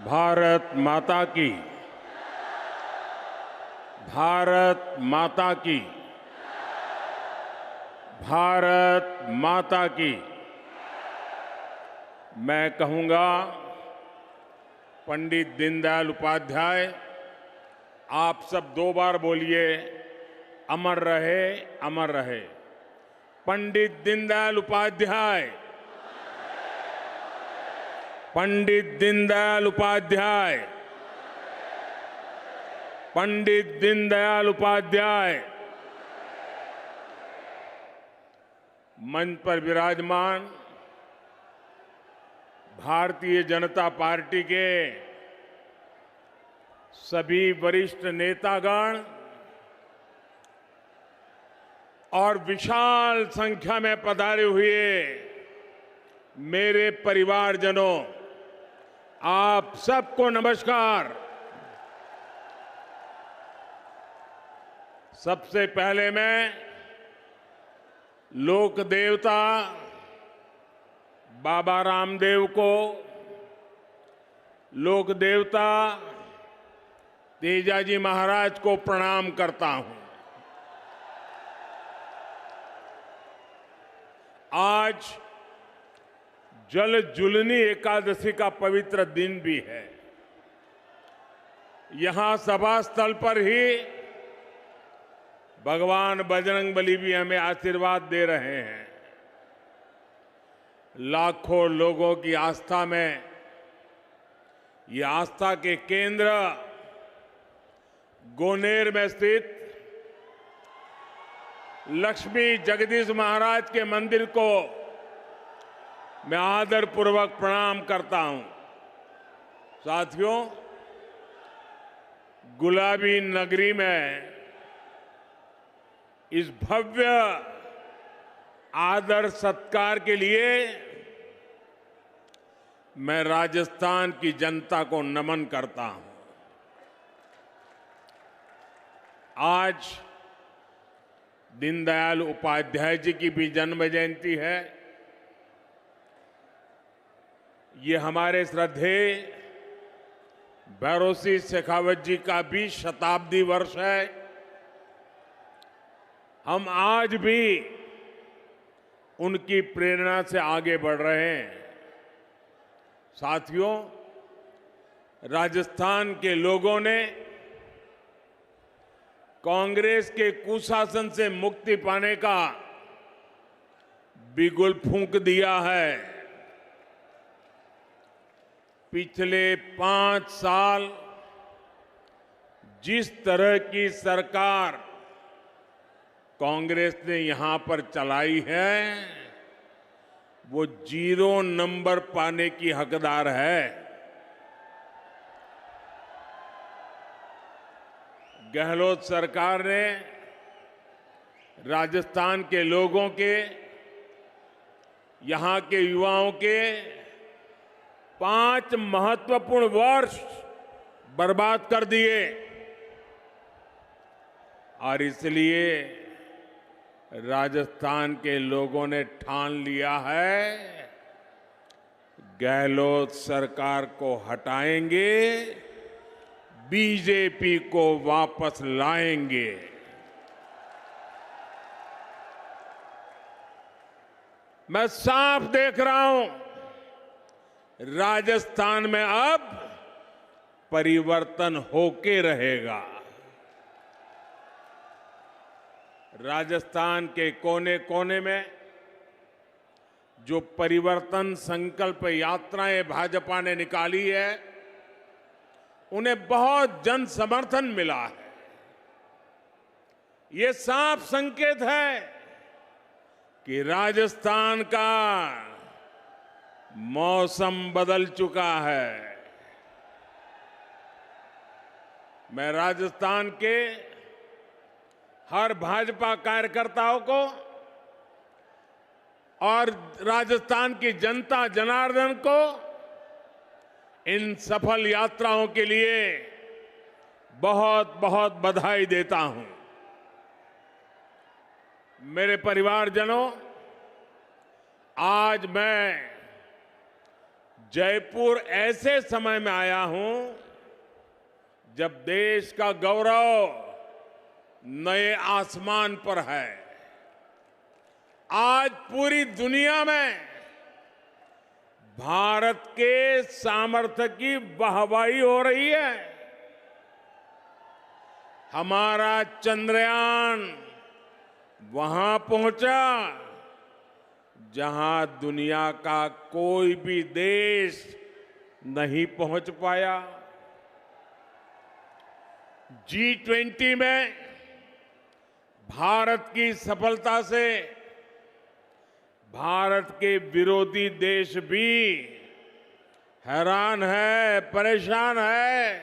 भारत माता की। भारत माता की। भारत माता की। मैं कहूंगा, पंडित दीनदयाल उपाध्याय, आप सब 2 बार बोलिए, अमर रहे, अमर रहे। पंडित दीनदयाल उपाध्याय, पंडित दीनदयाल उपाध्याय, पंडित दीनदयाल उपाध्याय। मंच पर विराजमान भारतीय जनता पार्टी के सभी वरिष्ठ नेतागण और विशाल संख्या में पधारे हुए मेरे परिवारजनों, आप सबको नमस्कार। सबसे पहले मैं लोक देवता बाबा रामदेव को, लोक देवता तेजाजी महाराज को प्रणाम करता हूं। आज जल जुलनी एकादशी का पवित्र दिन भी है। यहां सभा स्थल पर ही भगवान बजरंगबली भी हमें आशीर्वाद दे रहे हैं। लाखों लोगों की आस्था में ये आस्था के केंद्र गोनेर में स्थित लक्ष्मी जगदीश महाराज के मंदिर को मैं आदरपूर्वक प्रणाम करता हूं। साथियों, गुलाबी नगरी में इस भव्य आदर सत्कार के लिए मैं राजस्थान की जनता को नमन करता हूं। आज दीनदयाल उपाध्याय जी की भी जन्म जयंती है। ये हमारे श्रद्धेय भैरों सिंह शेखावत जी का भी शताब्दी वर्ष है। हम आज भी उनकी प्रेरणा से आगे बढ़ रहे हैं। साथियों, राजस्थान के लोगों ने कांग्रेस के कुशासन से मुक्ति पाने का बिगुल फूंक दिया है। पिछले 5 साल जिस तरह की सरकार कांग्रेस ने यहां पर चलाई है, वो 0 नंबर पाने की हकदार है। गहलोत सरकार ने राजस्थान के लोगों के, यहां के युवाओं के 5 महत्वपूर्ण वर्ष बर्बाद कर दिए और इसलिए राजस्थान के लोगों ने ठान लिया है, गहलोत सरकार को हटाएंगे, बीजेपी को वापस लाएंगे। मैं साफ देख रहा हूं, राजस्थान में अब परिवर्तन होके रहेगा। राजस्थान के कोने कोने में जो परिवर्तन संकल्प यात्राएं भाजपा ने निकाली है, उन्हें बहुत जन समर्थन मिला है। ये साफ संकेत है कि राजस्थान का मौसम बदल चुका है। मैं राजस्थान के हर भाजपा कार्यकर्ताओं को और राजस्थान की जनता जनार्दन को इन सफल यात्राओं के लिए बहुत बहुत बधाई देता हूं। मेरे परिवारजनों, आज मैं जयपुर ऐसे समय में आया हूं जब देश का गौरव नए आसमान पर है। आज पूरी दुनिया में भारत के सामर्थ्य की वाहवाही हो रही है। हमारा चंद्रयान वहां पहुंचा जहां दुनिया का कोई भी देश नहीं पहुंच पाया। G20 में भारत की सफलता से भारत के विरोधी देश भी हैरान है, परेशान है।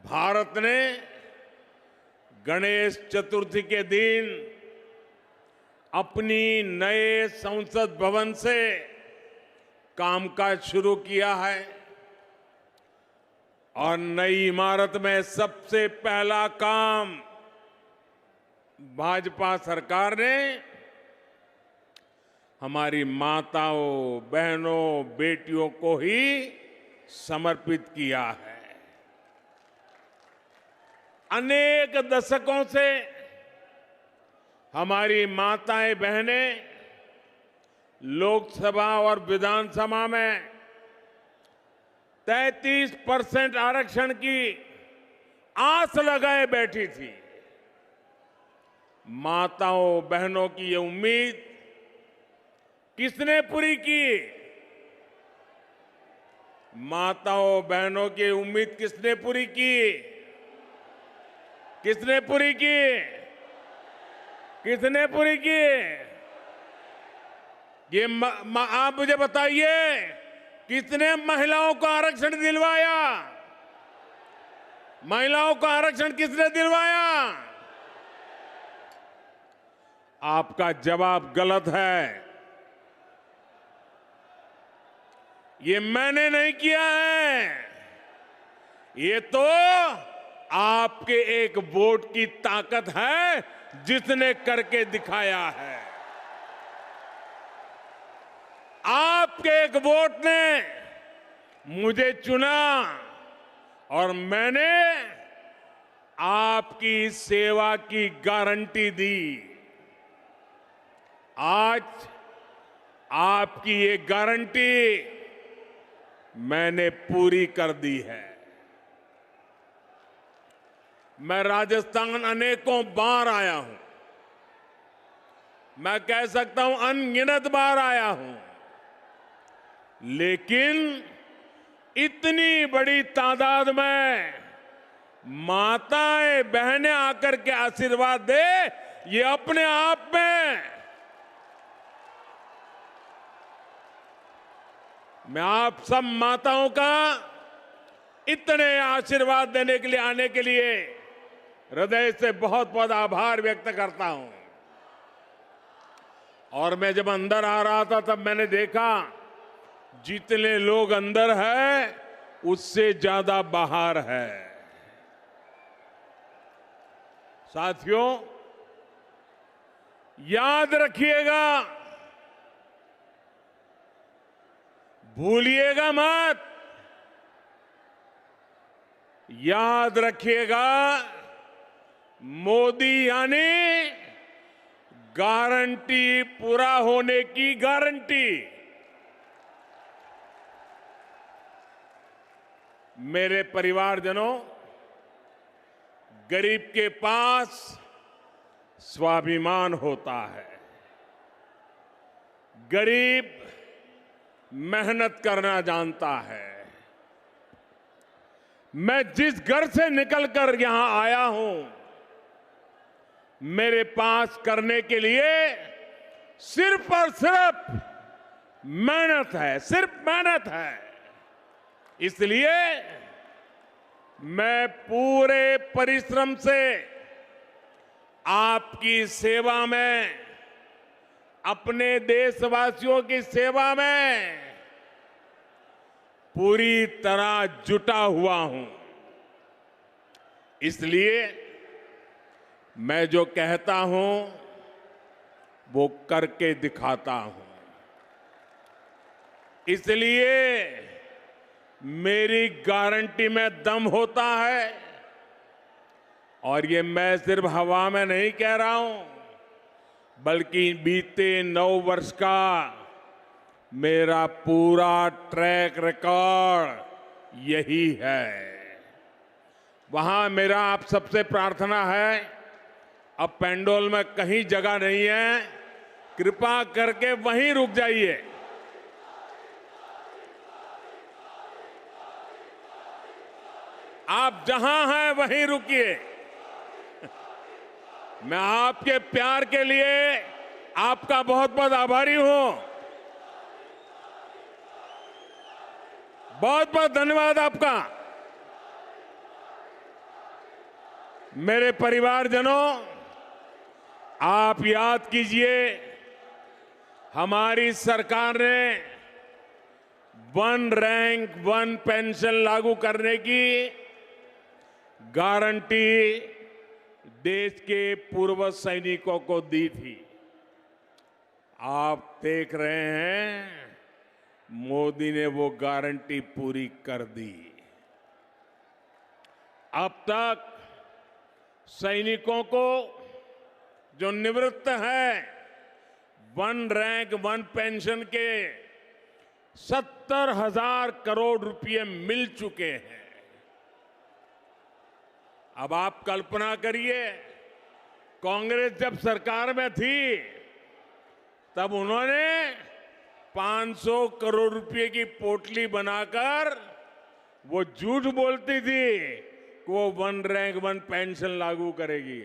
भारत ने गणेश चतुर्थी के दिन अपनी नए संसद भवन से कामकाज शुरू किया है और नई इमारत में सबसे पहला काम भाजपा सरकार ने हमारी माताओं, बहनों, बेटियों को ही समर्पित किया है। अनेक दशकों से हमारी माताएं, बहनें लोकसभा और विधानसभा में 33% आरक्षण की आस लगाए बैठी थी। माताओं, बहनों की ये उम्मीद किसने पूरी की? माताओं, बहनों की उम्मीद किसने पूरी की? किसने पूरी की? किसने पूरी की? ये आप मुझे बताइए, किसने महिलाओं को आरक्षण दिलवाया? महिलाओं को आरक्षण किसने दिलवाया? आपका जवाब गलत है। ये मैंने नहीं किया है, ये तो आपके एक वोट की ताकत है जिसने करके दिखाया है। आपके एक वोट ने मुझे चुना और मैंने आपकी सेवा की गारंटी दी। आज आपकी ये गारंटी मैंने पूरी कर दी है। मैं राजस्थान अनेकों बार आया हूं, मैं कह सकता हूं अनगिनत बार आया हूं, लेकिन इतनी बड़ी तादाद में माताएं, बहनें आकर के आशीर्वाद दे, ये अपने आप में मैं आप सब माताओं का इतने आशीर्वाद देने के लिए, आने के लिए हृदय से बहुत बहुत आभार व्यक्त करता हूं। और मैं जब अंदर आ रहा था तब मैंने देखा जितने लोग अंदर हैं उससे ज्यादा बाहर है। साथियों, याद रखिएगा, भूलिएगा मत, याद रखिएगा, मोदी यानी गारंटी पूरा होने की गारंटी। मेरे परिवारजनों, गरीब के पास स्वाभिमान होता है। गरीब मेहनत करना जानता है। मैं जिस घर से निकलकर यहां आया हूं, मेरे पास करने के लिए सिर्फ और सिर्फ मेहनत है, सिर्फ मेहनत है। इसलिए मैं पूरे परिश्रम से आपकी सेवा में, अपने देशवासियों की सेवा में पूरी तरह जुटा हुआ हूं। इसलिए मैं जो कहता हूं वो करके दिखाता हूं। इसलिए मेरी गारंटी में दम होता है और ये मैं सिर्फ हवा में नहीं कह रहा हूं बल्कि बीते 9 वर्ष का मेरा पूरा ट्रैक रिकॉर्ड यही है। वहां मेरा आप सबसे प्रार्थना है, अब पेंडोल में कहीं जगह नहीं है, कृपा करके वहीं रुक जाइए। आप जहां हैं वहीं रुकिए। मैं आपके प्यार के लिए आपका बहुत बहुत आभारी हूं। बहुत बहुत धन्यवाद आपका। मेरे परिवारजनों, आप याद कीजिए, हमारी सरकार ने वन रैंक वन पेंशन लागू करने की गारंटी देश के पूर्व सैनिकों को दी थी। आप देख रहे हैं, मोदी ने वो गारंटी पूरी कर दी। अब तक सैनिकों को जो निवृत्त है, वन रैंक वन पेंशन के 70,000 करोड़ रुपए मिल चुके हैं। अब आप कल्पना करिए, कांग्रेस जब सरकार में थी तब उन्होंने 500 करोड़ रुपए की पोटली बनाकर वो झूठ बोलती थी कि वो वन रैंक वन पेंशन लागू करेगी।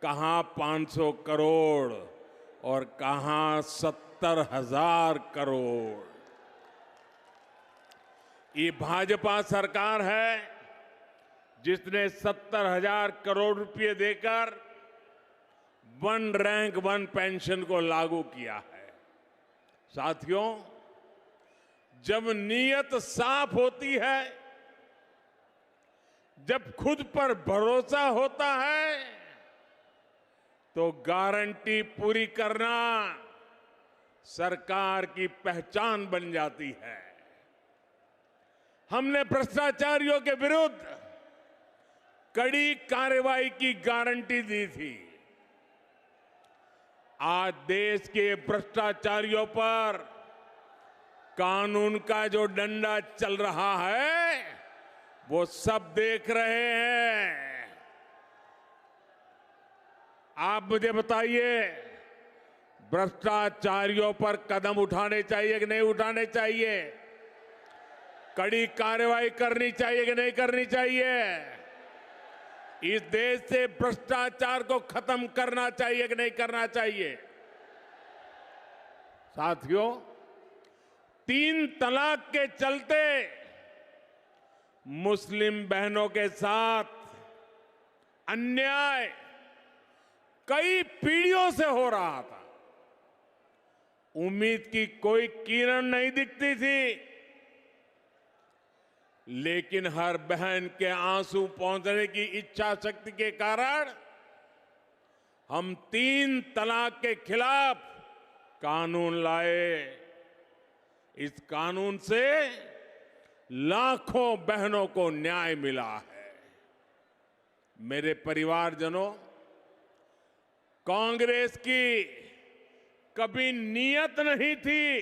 कहां 500 करोड़ और कहां 70,000 करोड़। ये भाजपा सरकार है जिसने 70,000 करोड़ रुपए देकर वन रैंक वन पेंशन को लागू किया है। साथियों, जब नीयत साफ होती है, जब खुद पर भरोसा होता है, तो गारंटी पूरी करना सरकार की पहचान बन जाती है। हमने भ्रष्टाचारियों के विरुद्ध कड़ी कार्रवाई की गारंटी दी थी। आज देश के भ्रष्टाचारियों पर कानून का जो डंडा चल रहा है, वो सब देख रहे हैं। आप मुझे बताइए, भ्रष्टाचारियों पर कदम उठाने चाहिए कि नहीं उठाने चाहिए? कड़ी कार्रवाई करनी चाहिए कि नहीं करनी चाहिए? इस देश से भ्रष्टाचार को खत्म करना चाहिए कि नहीं करना चाहिए? साथियों, 3 तलाक के चलते मुस्लिम बहनों के साथ अन्याय कई पीढ़ियों से हो रहा था। उम्मीद की कोई किरण नहीं दिखती थी, लेकिन हर बहन के आंसू पहुंचने की इच्छा शक्ति के कारण हम 3 तलाक के खिलाफ कानून लाए। इस कानून से लाखों बहनों को न्याय मिला है। मेरे परिवारजनों, कांग्रेस की कभी नीयत नहीं थी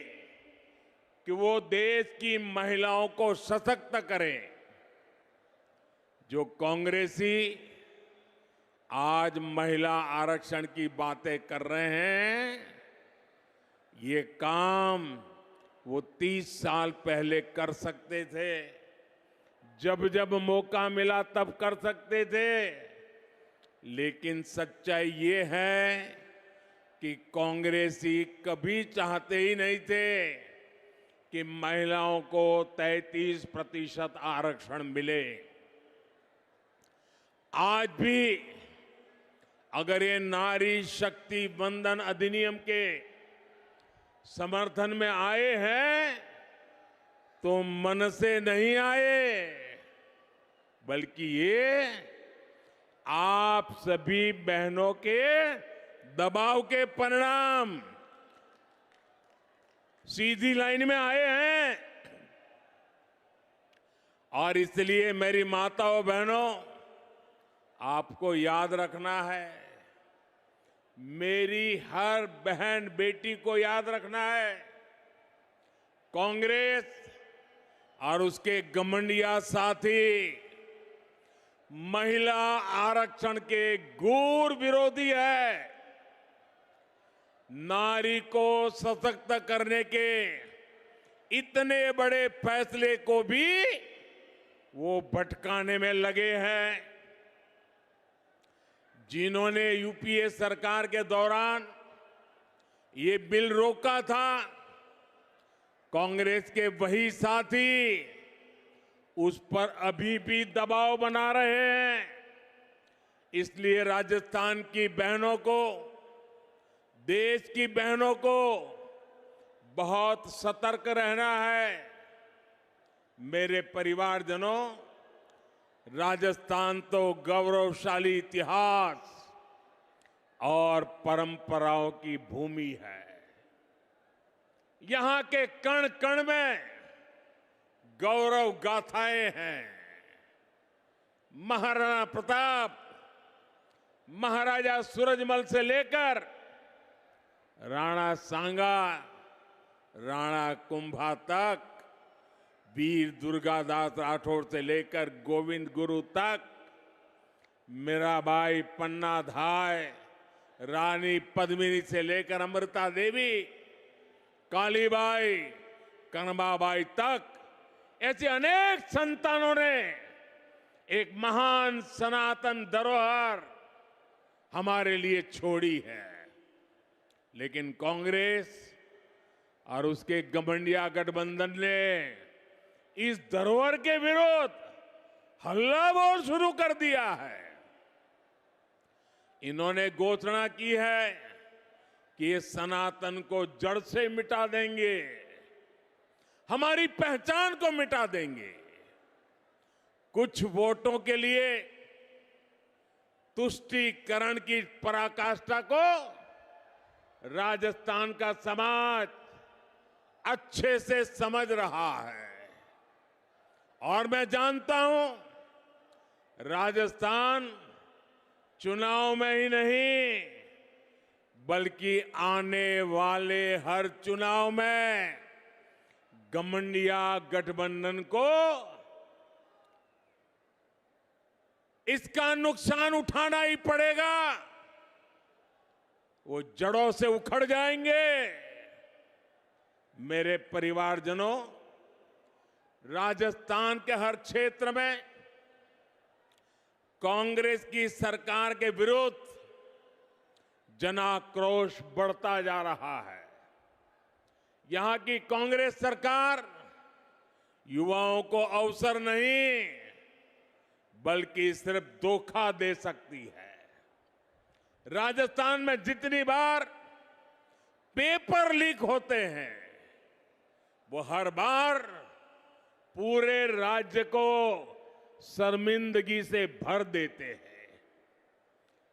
कि वो देश की महिलाओं को सशक्त करें। जो कांग्रेसी आज महिला आरक्षण की बातें कर रहे हैं, ये काम वो 30 साल पहले कर सकते थे। जब जब मौका मिला तब कर सकते थे। लेकिन सच्चाई ये है कि कांग्रेसी कभी चाहते ही नहीं थे कि महिलाओं को 33% आरक्षण मिले। आज भी अगर ये नारी शक्ति वंदन अधिनियम के समर्थन में आए हैं, तो मन से नहीं आए, बल्कि ये आप सभी बहनों के दबाव के परिणाम। सीधी लाइन में आए हैं। और इसलिए मेरी माताओं बहनों, आपको याद रखना है, मेरी हर बहन बेटी को याद रखना है, कांग्रेस और उसके घमंडिया साथी महिला आरक्षण के घोर विरोधी है। नारी को सशक्त करने के इतने बड़े फैसले को भी वो भटकाने में लगे हैं। जिन्होंने यूपीए सरकार के दौरान ये बिल रोका था, कांग्रेस के वही साथी उस पर अभी भी दबाव बना रहे हैं। इसलिए राजस्थान की बहनों को, देश की बहनों को बहुत सतर्क रहना है। मेरे परिवारजनों, राजस्थान तो गौरवशाली इतिहास और परंपराओं की भूमि है। यहां के कण कण में गौरव गाथाएं हैं। महाराणा प्रताप, महाराजा सूरजमल से लेकर राणा सांगा, राणा कुंभा तक, वीर दुर्गादास राठौर से लेकर गोविंद गुरु तक, मीराबाई, पन्ना धाय, रानी पद्मिनी से लेकर अमृता देवी, कालीबाई, कनबाबाई तक, ऐसे अनेक संतानों ने एक महान सनातन धरोहर हमारे लिए छोड़ी है। लेकिन कांग्रेस और उसके घमंडिया गठबंधन ने इस धरोहर के विरोध हल्ला बोल शुरू कर दिया है। इन्होंने घोषणा की है कि ये सनातन को जड़ से मिटा देंगे, हमारी पहचान को मिटा देंगे। कुछ वोटों के लिए तुष्टीकरण की पराकाष्ठा को राजस्थान का समाज अच्छे से समझ रहा है। और मैं जानता हूं, राजस्थान चुनाव में ही नहीं, बल्कि आने वाले हर चुनाव में घमंडिया गठबंधन को इसका नुकसान उठाना ही पड़ेगा। वो जड़ों से उखड़ जाएंगे। मेरे परिवारजनों, राजस्थान के हर क्षेत्र में कांग्रेस की सरकार के विरुद्ध जनाक्रोश बढ़ता जा रहा है। यहां की कांग्रेस सरकार युवाओं को अवसर नहीं, बल्कि सिर्फ धोखा दे सकती है। राजस्थान में जितनी बार पेपर लीक होते हैं, वो हर बार पूरे राज्य को शर्मिंदगी से भर देते हैं।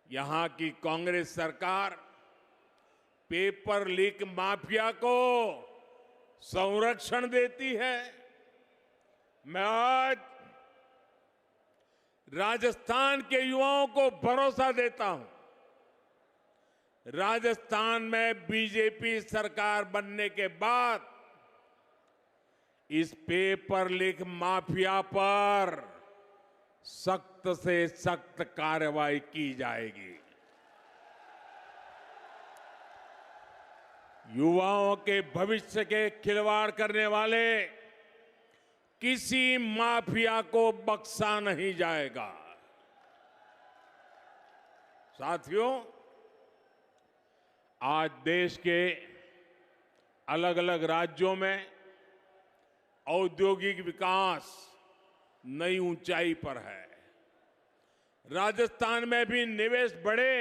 यहां की कांग्रेस सरकार पेपर लीक माफिया को संरक्षण देती है। मैं आज राजस्थान के युवाओं को भरोसा देता हूं, राजस्थान में बीजेपी सरकार बनने के बाद इस पेपर लीक माफिया पर सख्त से सख्त कार्रवाई की जाएगी। युवाओं के भविष्य के खिलवाड़ करने वाले किसी माफिया को बख्शा नहीं जाएगा। साथियों, आज देश के अलग अलग राज्यों में औद्योगिक विकास नई ऊंचाई पर है। राजस्थान में भी निवेश बढ़े,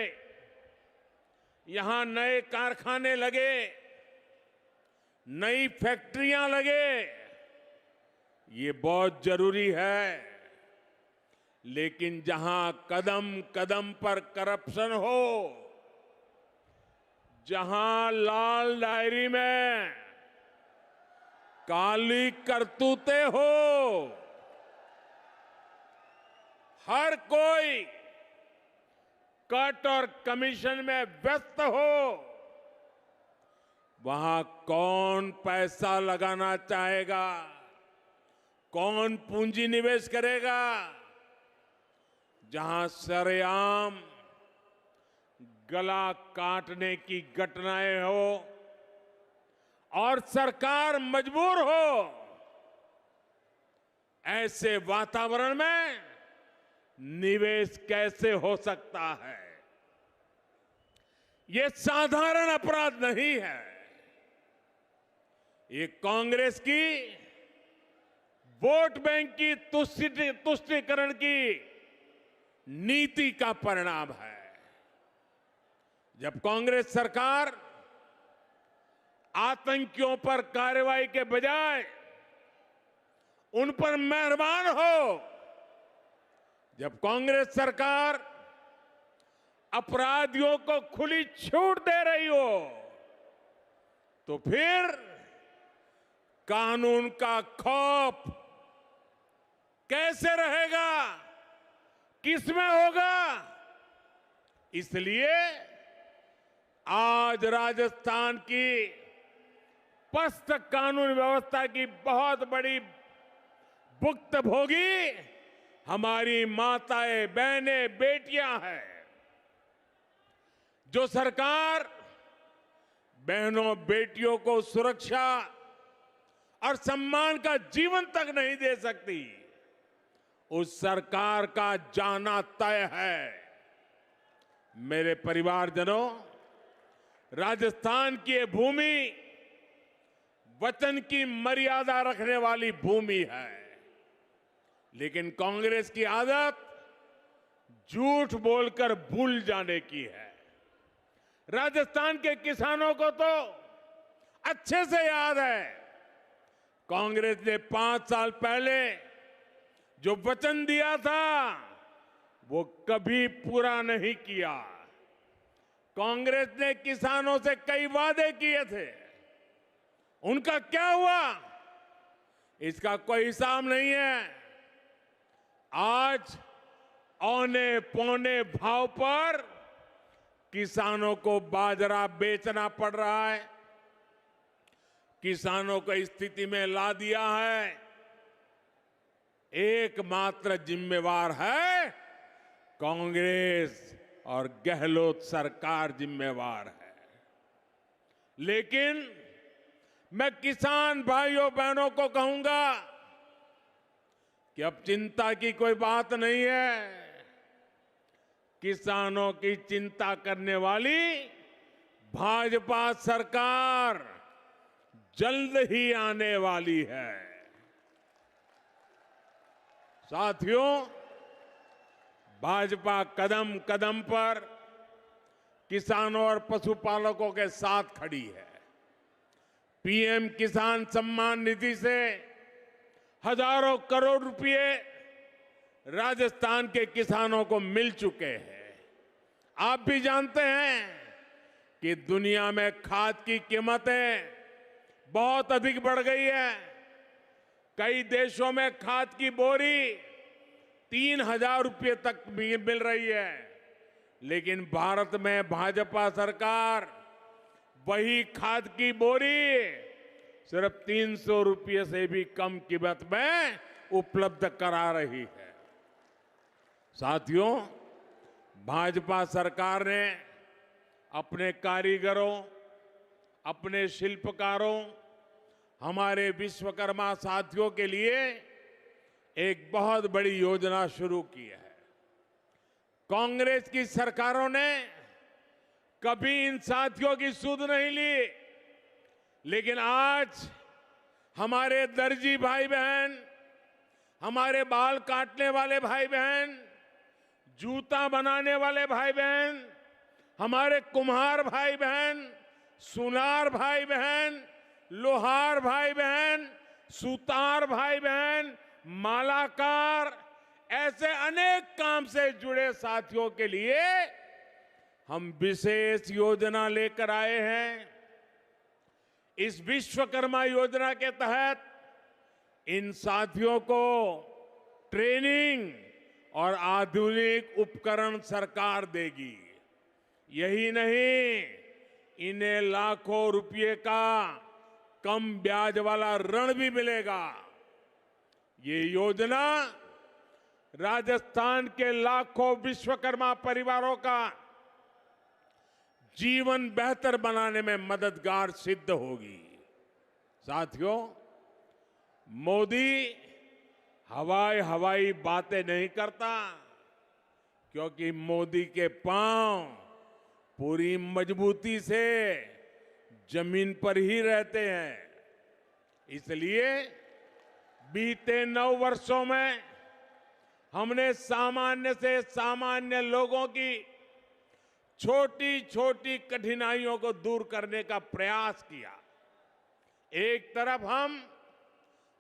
यहां नए कारखाने लगे, नई फैक्ट्रियां लगे, ये बहुत जरूरी है। लेकिन जहां कदम कदम पर करप्शन हो, जहां लाल डायरी में काली करतूते हो, हर कोई कट और कमीशन में व्यस्त हो, वहां कौन पैसा लगाना चाहेगा, कौन पूंजी निवेश करेगा? जहां सरेआम गला काटने की घटनाएं हो और सरकार मजबूर हो, ऐसे वातावरण में निवेश कैसे हो सकता है? ये साधारण अपराध नहीं है, ये कांग्रेस की वोट बैंक की तुष्टीकरण की नीति का परिणाम है। जब कांग्रेस सरकार आतंकियों पर कार्रवाई के बजाय उन पर मेहरबान हो, जब कांग्रेस सरकार अपराधियों को खुली छूट दे रही हो, तो फिर कानून का खौफ कैसे रहेगा, किसमें होगा? इसलिए आज राजस्थान की पस्त कानून व्यवस्था की बहुत बड़ी भुक्तभोगी हमारी माताएं, बहनें, बेटियां हैं। जो सरकार बहनों बेटियों को सुरक्षा और सम्मान का जीवन तक नहीं दे सकती, उस सरकार का जाना तय है। मेरे परिवारजनों, राजस्थान की ये भूमि वचन की मर्यादा रखने वाली भूमि है, लेकिन कांग्रेस की आदत झूठ बोलकर भूल जाने की है। राजस्थान के किसानों को तो अच्छे से याद है, कांग्रेस ने 5 साल पहले जो वचन दिया था वो कभी पूरा नहीं किया। कांग्रेस ने किसानों से कई वादे किए थे, उनका क्या हुआ इसका कोई हिसाब नहीं है। आज औने पौने भाव पर किसानों को बाजरा बेचना पड़ रहा है, किसानों को इस स्थिति में ला दिया है। एकमात्र जिम्मेवार है कांग्रेस और गहलोत सरकार जिम्मेवार है। लेकिन मैं किसान भाइयों बहनों को कहूंगा कि अब चिंता की कोई बात नहीं है। किसानों की चिंता करने वाली भाजपा सरकार जल्द ही आने वाली है। साथियों, भाजपा कदम कदम पर किसानों और पशुपालकों के साथ खड़ी है। पीएम किसान सम्मान निधि से हजारों करोड़ रुपए राजस्थान के किसानों को मिल चुके हैं। आप भी जानते हैं कि दुनिया में खाद की कीमतें बहुत अधिक बढ़ गई है। कई देशों में खाद की बोरी 3,000 रुपये तक मिल रही है, लेकिन भारत में भाजपा सरकार वही खाद की बोरी सिर्फ 300 रुपये से भी कम कीमत में उपलब्ध करा रही है। साथियों, भाजपा सरकार ने अपने कारीगरों, अपने शिल्पकारों, हमारे विश्वकर्मा साथियों के लिए एक बहुत बड़ी योजना शुरू की है। कांग्रेस की सरकारों ने कभी इन साथियों की सुध नहीं ली, लेकिन आज हमारे दर्जी भाई बहन, हमारे बाल काटने वाले भाई बहन, जूता बनाने वाले भाई बहन, हमारे कुम्हार भाई बहन, सुनार भाई बहन, लोहार भाई बहन, सुतार भाई बहन, मालाकार, ऐसे अनेक काम से जुड़े साथियों के लिए हम विशेष योजना लेकर आए हैं। इस विश्वकर्मा योजना के तहत इन साथियों को ट्रेनिंग और आधुनिक उपकरण सरकार देगी। यही नहीं, इन्हें लाखों रुपए का कम ब्याज वाला ऋण भी मिलेगा। ये योजना राजस्थान के लाखों विश्वकर्मा परिवारों का जीवन बेहतर बनाने में मददगार सिद्ध होगी। साथियों, मोदी हवाई बातें नहीं करता, क्योंकि मोदी के पांव पूरी मजबूती से जमीन पर ही रहते हैं। इसलिए बीते 9 वर्षों में हमने सामान्य से सामान्य लोगों की छोटी छोटी कठिनाइयों को दूर करने का प्रयास किया। एक तरफ हम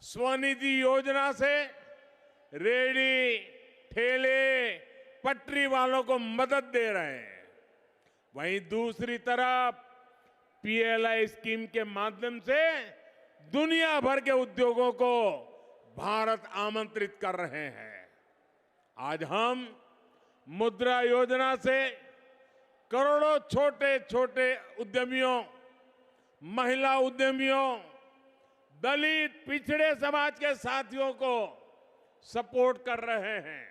स्वनिधि योजना से रेहड़ी, ठेले, पटरी वालों को मदद दे रहे हैं, वहीं दूसरी तरफ पीएलआई स्कीम के माध्यम से दुनिया भर के उद्योगों को भारत आमंत्रित कर रहे हैं। आज हम मुद्रा योजना से करोड़ों छोटे छोटे उद्यमियों, महिला उद्यमियों, दलित पिछड़े समाज के साथियों को सपोर्ट कर रहे हैं।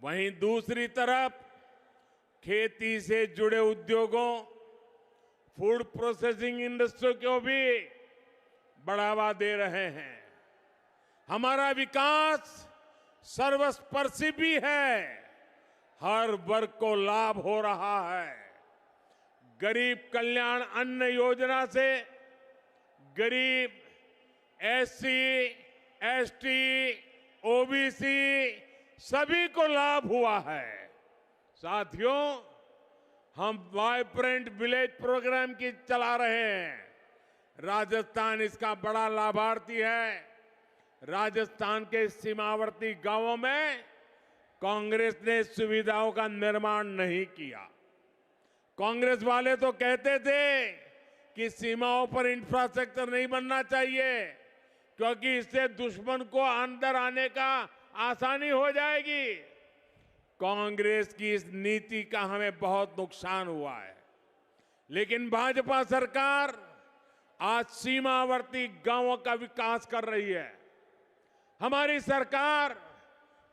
वहीं दूसरी तरफ खेती से जुड़े उद्योगों, फूड प्रोसेसिंग इंडस्ट्री को भी बढ़ावा दे रहे हैं। हमारा विकास सर्वस्पर्शी भी है, हर वर्ग को लाभ हो रहा है। गरीब कल्याण अन्न योजना से गरीब, एससी, एसटी, ओबीसी सभी को लाभ हुआ है। साथियों, हम वाइब्रेंट विलेज प्रोग्राम की चला रहे हैं। राजस्थान इसका बड़ा लाभार्थी है। राजस्थान के सीमावर्ती गांवों में कांग्रेस ने सुविधाओं का निर्माण नहीं किया। कांग्रेस वाले तो कहते थे कि सीमाओं पर इंफ्रास्ट्रक्चर नहीं बनना चाहिए, क्योंकि इससे दुश्मन को अंदर आने का आसानी हो जाएगी। कांग्रेस की इस नीति का हमें बहुत नुकसान हुआ है। लेकिन भाजपा सरकार आज सीमावर्ती गांवों का विकास कर रही है। हमारी सरकार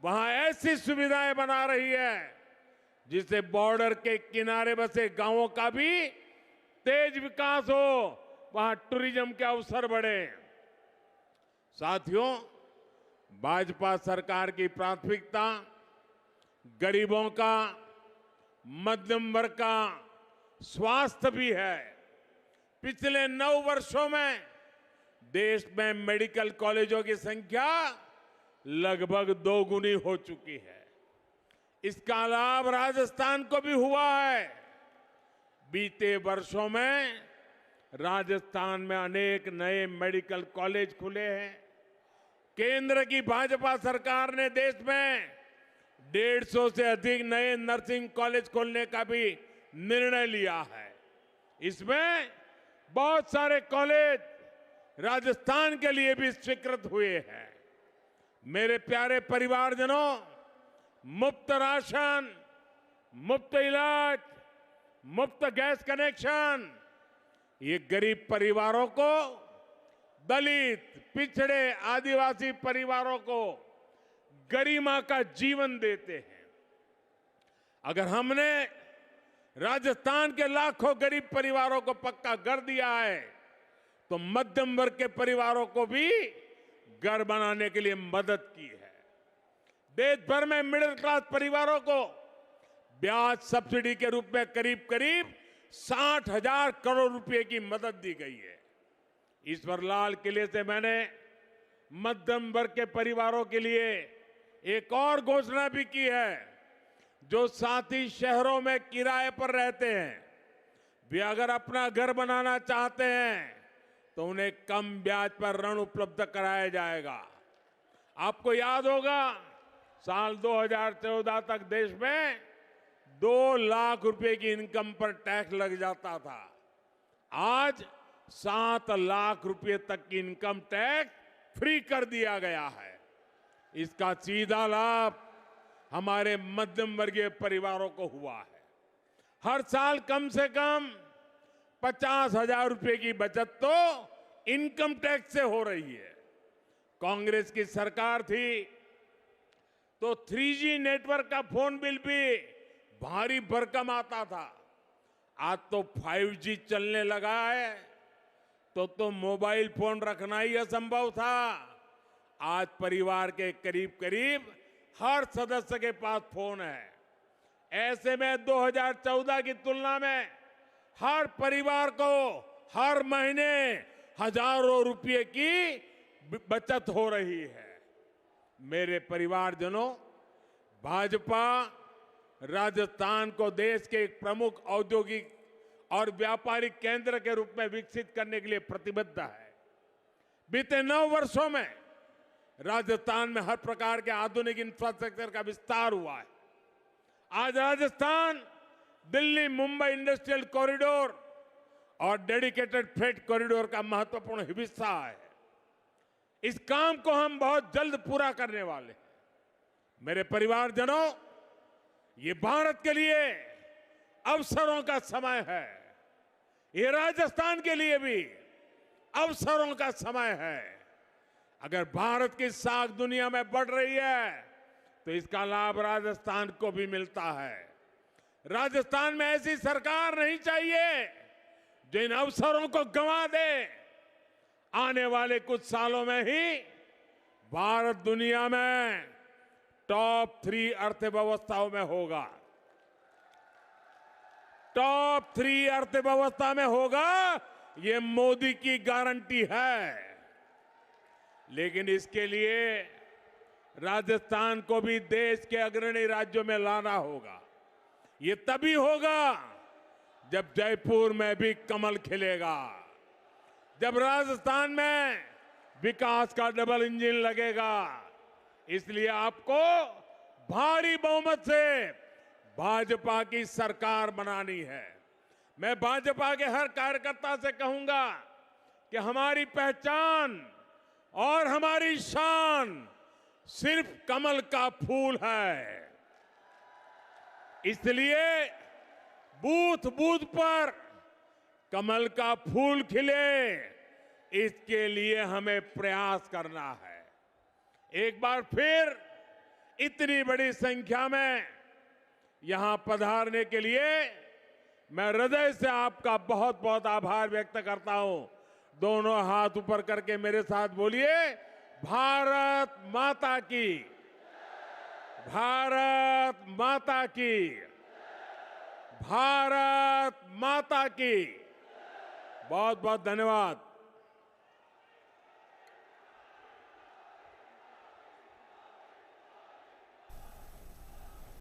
वहां ऐसी सुविधाएं बना रही है जिससे बॉर्डर के किनारे बसे गांवों का भी तेज विकास हो, वहां टूरिज्म के अवसर बढ़े। साथियों, भाजपा सरकार की प्राथमिकता गरीबों का, मध्यम वर्ग का स्वास्थ्य भी है। पिछले 9 वर्षों में देश में मेडिकल कॉलेजों की संख्या लगभग 2 गुनी हो चुकी है। इसका लाभ राजस्थान को भी हुआ है। बीते वर्षों में राजस्थान में अनेक नए मेडिकल कॉलेज खुले हैं। केंद्र की भाजपा सरकार ने देश में 150 से अधिक नए नर्सिंग कॉलेज खोलने का भी निर्णय लिया है। इसमें बहुत सारे कॉलेज राजस्थान के लिए भी स्वीकृत हुए हैं। मेरे प्यारे परिवारजनों, मुफ्त राशन, मुफ्त इलाज, मुफ्त गैस कनेक्शन, ये गरीब परिवारों को, दलित, पिछड़े, आदिवासी परिवारों को गरिमा का जीवन देते हैं। अगर हमने राजस्थान के लाखों गरीब परिवारों को पक्का घर दिया है, तो मध्यम वर्ग के परिवारों को भी घर बनाने के लिए मदद की है। देश भर में मिडिल क्लास परिवारों को ब्याज सब्सिडी के रूप में करीब करीब 60,000 करोड़ रुपए की मदद दी गई है। ईश्वर लाल किले से मैंने मध्यम वर्ग के परिवारों के लिए एक और घोषणा भी की है। जो साथी शहरों में किराए पर रहते हैं, वे अगर अपना घर बनाना चाहते हैं तो उन्हें कम ब्याज पर ऋण उपलब्ध कराया जाएगा। आपको याद होगा, साल 2014 तक देश में 2 लाख रुपए की इनकम पर टैक्स लग जाता था। आज 7 लाख रुपए तक की इनकम टैक्स फ्री कर दिया गया है। इसका सीधा लाभ हमारे मध्यम वर्गीय परिवारों को हुआ है। हर साल कम से कम 50,000 रुपए की बचत तो इनकम टैक्स से हो रही है। कांग्रेस की सरकार थी तो 3G नेटवर्क का फोन बिल भी भारी भरकम आता था। आज तो 5G चलने लगा है तो मोबाइल फोन रखना ही असंभव था। आज परिवार के करीब करीब हर सदस्य के पास फोन है। ऐसे में 2014 की तुलना में हर परिवार को हर महीने हजारों रुपए की बचत हो रही है। मेरे परिवारजनों, भाजपा राजस्थान को देश के एक प्रमुख औद्योगिक और व्यापारिक केंद्र के रूप में विकसित करने के लिए प्रतिबद्ध है। बीते 9 वर्षों में राजस्थान में हर प्रकार के आधुनिक इंफ्रास्ट्रक्चर का विस्तार हुआ है। आज राजस्थान दिल्ली मुंबई इंडस्ट्रियल कॉरिडोर और डेडिकेटेड फ्रेट कॉरिडोर का महत्वपूर्ण हिस्सा है। इस काम को हम बहुत जल्द पूरा करने वाले हैं। मेरे परिवारजनों, ये भारत के लिए अवसरों का समय है। ये राजस्थान के लिए भी अवसरों का समय है। अगर भारत की साख दुनिया में बढ़ रही है तो इसका लाभ राजस्थान को भी मिलता है। राजस्थान में ऐसी सरकार नहीं चाहिए जो इन अवसरों को गंवा दे। आने वाले कुछ सालों में ही भारत दुनिया में टॉप 3 अर्थव्यवस्थाओं में होगा। टॉप 3 अर्थव्यवस्था में होगा, ये मोदी की गारंटी है। लेकिन इसके लिए राजस्थान को भी देश के अग्रणी राज्यों में लाना होगा। ये तभी होगा जब जयपुर में भी कमल खिलेगा, जब राजस्थान में विकास का डबल इंजन लगेगा। इसलिए आपको भारी बहुमत से भाजपा की सरकार बनानी है। मैं भाजपा के हर कार्यकर्ता से कहूंगा कि हमारी पहचान और हमारी शान सिर्फ कमल का फूल है। इसलिए बूथ बूथ पर कमल का फूल खिले, इसके लिए हमें प्रयास करना है। एक बार फिर इतनी बड़ी संख्या में यहां पधारने के लिए मैं हृदय से आपका बहुत बहुत आभार व्यक्त करता हूं। दोनों हाथ ऊपर करके मेरे साथ बोलिए, भारत माता की, भारत माता की, भारत माता की। बहुत बहुत धन्यवाद।